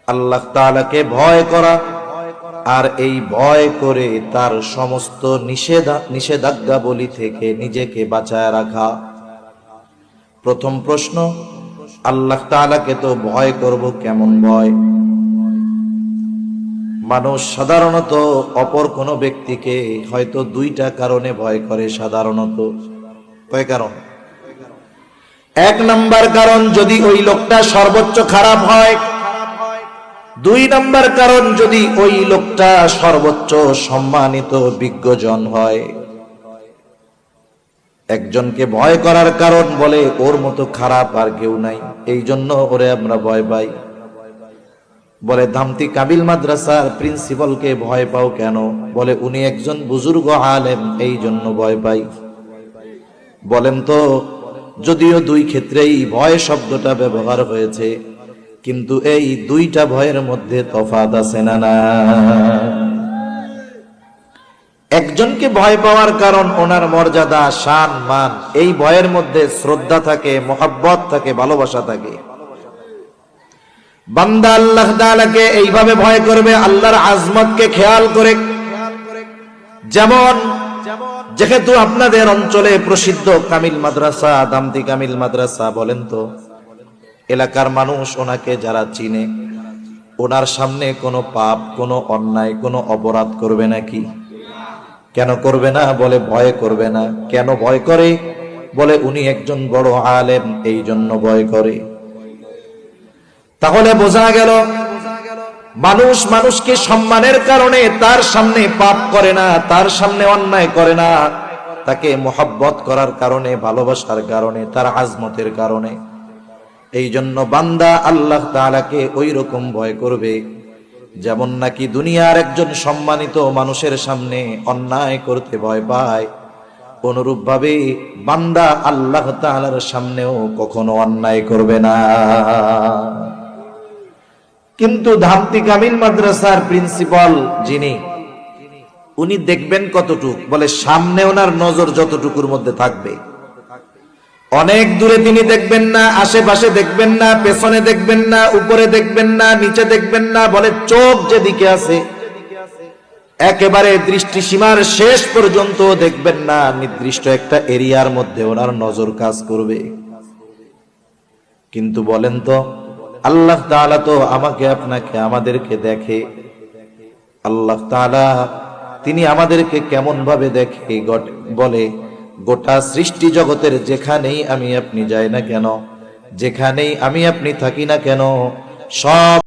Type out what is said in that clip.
আল্লাহ তাআলাকে ভয় করা আর এই ভয় করে তার সমস্ত নিষেধাজ্ঞাবলী থেকে নিজেকে বাঁচায় রাখা। প্রথম প্রশ্ন, আল্লাহ তাআলাকে তো ভয় করব, কেমন ভয়? মানুষ সাধারণত অপর কোনো ব্যক্তিকে হয়তো দুইটা কারণে ভয় করে। সাধারণত কয় কারণ? এক নাম্বার কারণ, যদি ওই লোকটা সর্বোচ্চ খারাপ হয়। দুই নাম্বার কারণ, যদি ওই লোকটা সর্বোচ্চ সম্মানিত বিজ্ঞজন হয়। একজনকে ভয় করার কারণ বলে ওর মতো খারাপ আর কেউ নাই, এই জন্য ওরে আমরা ভয় পাই। বলে ধামতি কামিল মাদ্রাসার প্রিন্সিপালকে ভয় পাও কেন? বলে উনি একজন বুজুর্গ আলেম, এই জন্য ভয় পাই। বলেন তো, যদিও দুই ক্ষেত্রেই ভয় শব্দটা ব্যবহার হয়েছে, কিন্তু এই দুইটা ভয়ের মধ্যে তফাৎ আছে না? না, একজনকে ভয় পাওয়ার কারণ ওনার মর্যাদা, শান, মান, এই ভয়ের মধ্যে শ্রদ্ধা থাকে, মহব্বত থাকে, ভালোবাসা থাকে। বান্দা আল্লাহ তাআলাকে এইভাবে ভয় করবে আল্লাহর আজমতকে খেয়াল করে। যেমন যেহেতু আপনাদের অঞ্চলে প্রসিদ্ধ কামিল মাদ্রাসা, দামতি কামিল মাদ্রাসা, বলেন তো এলাকার মানুষ ওনাকে যারা চিনে, ওনার সামনে কোনো পাপ, কোনো অন্যায়, কোনো অপরাধ করবে নাকি? কেন করবে না? বলে ভয় করবে না। কেন ভয় করে? বলে উনি একজন বড় আলেম, এই জন্য ভয় করে। তাহলে বোঝা গেল মানুষ মানুষকে সম্মানের কারণে তার সামনে পাপ করে না, তার সামনে অন্যায় করে না, তাকে মোহাব্বত করার কারণে, ভালোবাসার কারণে, তার আজমতের কারণে। এই জন্য বান্দা আল্লাহ তাআলাকে ওই রকম ভয় করবে যেমন নাকি দুনিয়ার একজন সম্মানিত মানুষের সামনে অন্যায় করতে ভয় পায়, অনুরূপ ভাবে বান্দা আল্লাহ তাআলার সামনেও কখনো অন্যায় করবে না। কিন্তু ধামতি কামিল মাদ্রাসার প্রিন্সিপাল যিনি, উনি দেখবেন কতটুক? বলে সামনে ওনার নজর যতটুকুর মধ্যে থাকবে, অনেক দূরে তিনি দেখবেন না, আশেপাশে দেখবেন না, পেছনে দেখবেন না, উপরে দেখবেন না, নিচে দেখবেন না। বলে চোখ যেদিকে আছে একেবারে দৃষ্টিসীমার শেষ পর্যন্ত দেখবেন না, নির্দিষ্ট একটা এরিয়ার মধ্যে ওনার নজর কাজ করবে। কিন্তু বলেন তো আল্লাহ তাআলা তো আমাকে, আপনাকে, আমাদেরকে দেখে। আল্লাহ তাআলা তিনি আমাদেরকে কেমন ভাবে দেখে? বলে গোটা সৃষ্টি জগতের যেখানেই আমি আপনি যাই না কেন, যেখানেই আমি আপনি থাকি না কেন, সব